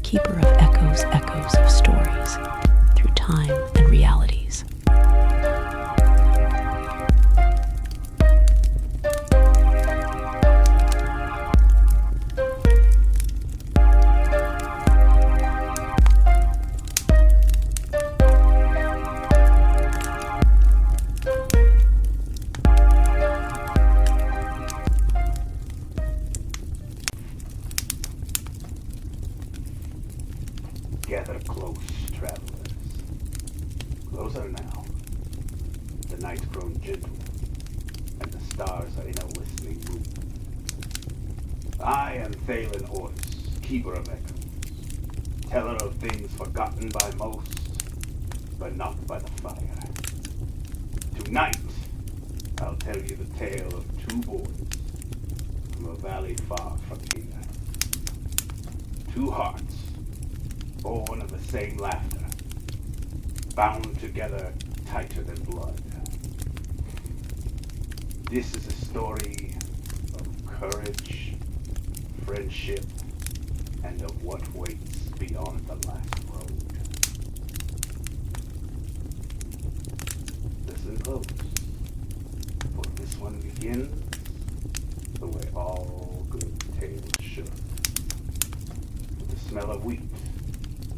keeper of echoes, echoes of stories, through time and realities. Gather close, travelers. Closer now. The night's grown gentle, and the stars are in a listening mood. I am Thalen Ortis, keeper of echoes, teller of things forgotten by most, but not by the fire. Tonight, I'll tell you the tale of two boys from a valley far from here. Two hearts, born of the same laughter, bound together tighter than blood. This is a story of courage, friendship, and of what waits beyond the last road. Listen close, for this one begins the way all good tales should, with the smell of wheat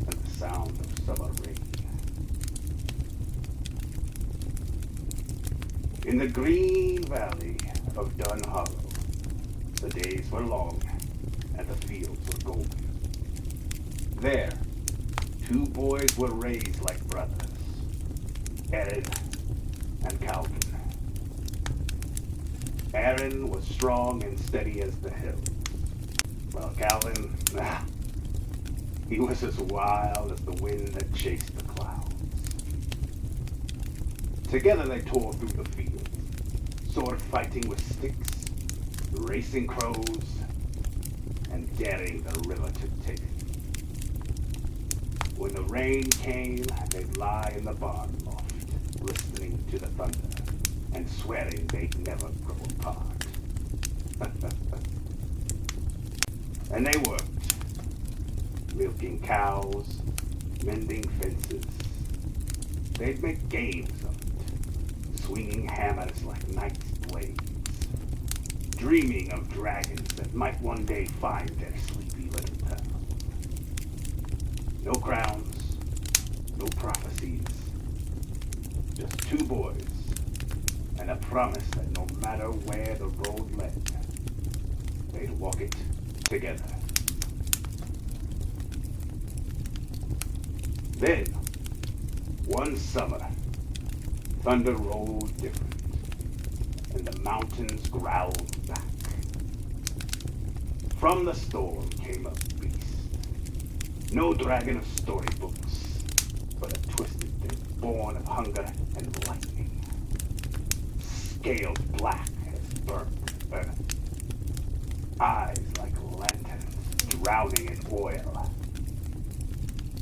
and the sound of summer rain. In the green valley of Dun Hollow, the days were long and the fields were golden. There, two boys were raised like brothers, Aaron and Calvin. Aaron was strong and steady as the hills, while Calvin, he was as wild as the wind that chased the clouds. Together they tore through the fields, sword fighting with sticks, racing crows, and daring the river to take. When the rain came, they'd lie in the barn loft, listening to the thunder and swearing they'd never grow apart. And they worked, milking cows, mending fences. They'd make games of it, swinging hammers like knight's blades, dreaming of dragons that might one day find their sleepy little town. No crowns, no prophecies, just two boys, and a promise that no matter where the road led, they'd walk it together. Then, one summer, thunder rolled different, and the mountains growled back. From the storm came a beast, no dragon of storybooks, but a twisted thing born of hunger and lightning, scales black as burnt earth, eyes like lanterns drowning in oil.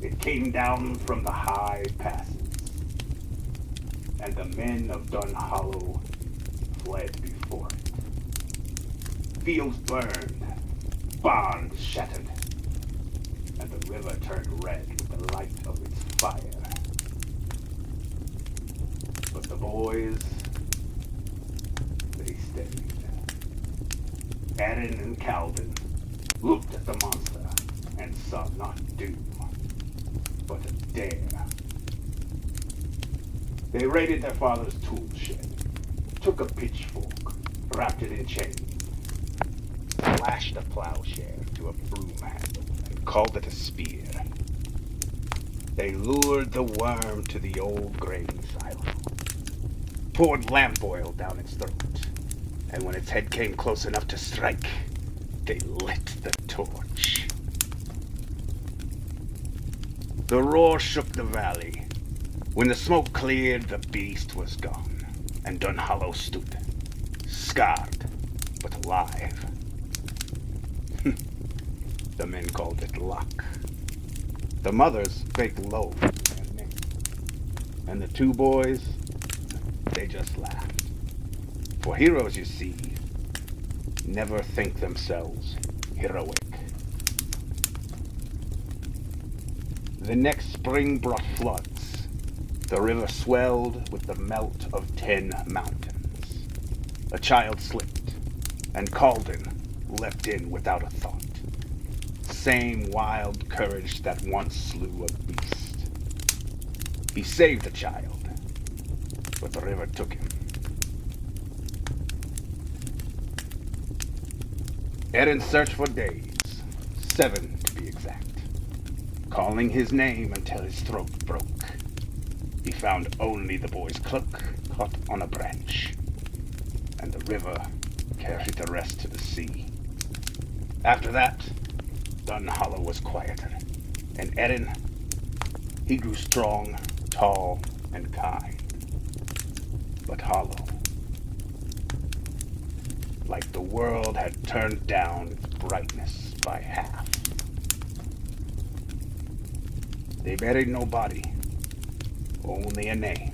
It came down from the high passes, and the men of Dun Hollow fled before it. Fields burned, barns shattered, and the river turned red with the light of its fire. But the boys, they stayed. Aaron and Calvin looked at the monster and saw not doom, but a dare. They raided their father's tool shed, took a pitchfork, wrapped it in chains, lashed a plowshare to a broom handle, and called it a spear. They lured the worm to the old grain silo, poured lamp oil down its throat, and when its head came close enough to strike, they lit the torch. The roar shook the valley. When the smoke cleared, the beast was gone, and Dun Hollow stood, scarred, but alive. The men called it luck. The mothers baked loaves and men. And the two boys, they just laughed. For heroes, you see, never think themselves heroic. The next spring brought floods. The river swelled with the melt of 10 mountains. A child slipped, and Calden leapt in without a thought. Same wild courage that once slew a beast. He saved the child, but the river took him. Eren searched for days, 7 to be exact, calling his name until his throat broke. He found only the boy's cloak caught on a branch, and the river carried the rest to the sea. After that, Dun Hollow was quieter, and Eren, he grew strong, tall, and kind. But hollow. Like the world had turned down its brightness by half. They buried no body, only a name,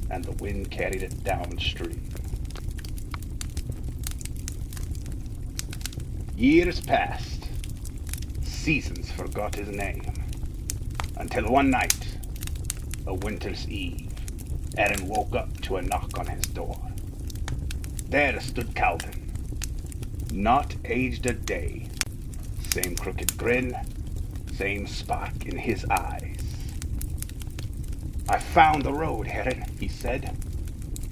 and the wind carried it downstream. Years passed. Seasons forgot his name. Until one night, a winter's eve, Eren woke up to a knock on his door. There stood Calden, not aged a day. Same crooked grin, same spark in his eyes. "I found the road, Eren," he said.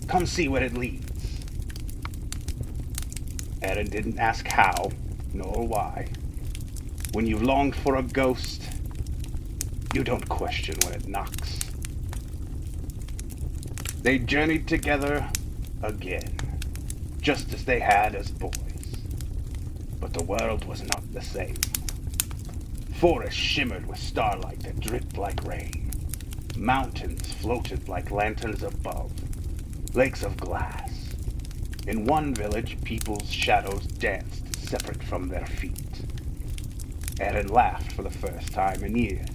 "Come see where it leads." Eren didn't ask how, nor why. When you've longed for a ghost, you don't question when it knocks. They journeyed together again, just as they had as boys. But the world was not the same. Forests shimmered with starlight that dripped like rain. Mountains floated like lanterns above, lakes of glass. In one village, people's shadows danced separate from their feet. Eren laughed for the first time in years.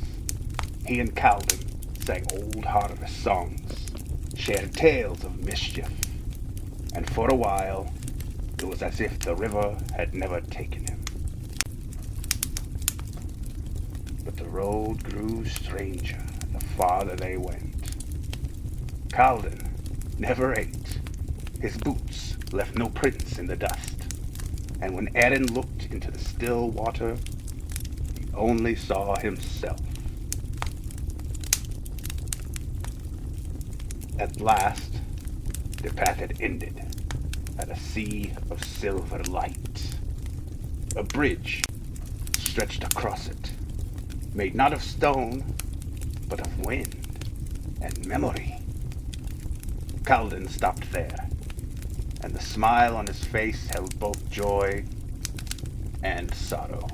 He and Calden sang old harvest songs, shared tales of mischief, and for a while, it was as if the river had never taken him. But the road grew stranger the farther they went. Calden never ate. His boots left no prints in the dust, and when Eren looked into the still water, he only saw himself. At last, the path had ended at a sea of silver light. A bridge stretched across it, made not of stone, but of wind and memory. Calden stopped there, and the smile on his face held both joy and sorrow.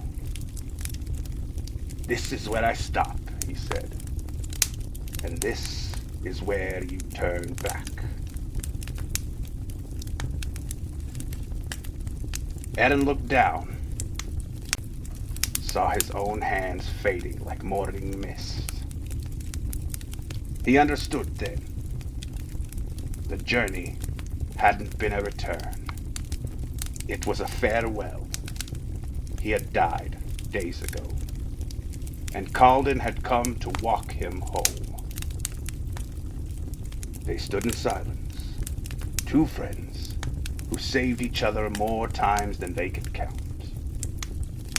"This is where I stop," he said, "and this is where you turn back." Eren looked down, saw his own hands fading like morning mist. He understood then. The journey hadn't been a return. It was a farewell. He had died days ago, and Calden had come to walk him home. They stood in silence, two friends who saved each other more times than they could count.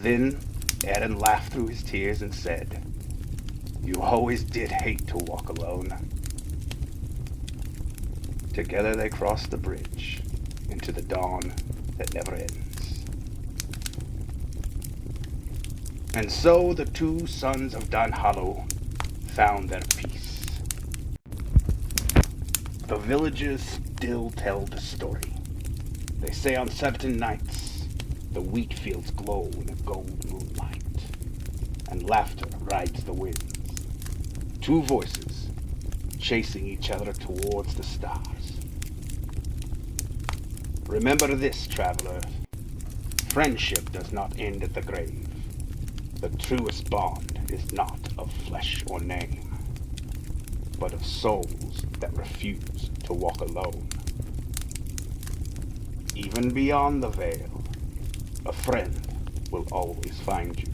Then Eren laughed through his tears and said, "You always did hate to walk alone." Together they crossed the bridge into the dawn that never ends. And so the two sons of Dun Hollow found their peace. The villagers still tell the story. They say on certain nights, the wheat fields glow in a gold moonlight, and laughter rides the winds. Two voices chasing each other towards the stars. Remember this, traveler. Friendship does not end at the grave. The truest bond is not of flesh or name, but of souls that refuse to walk alone. Even beyond the veil, a friend will always find you.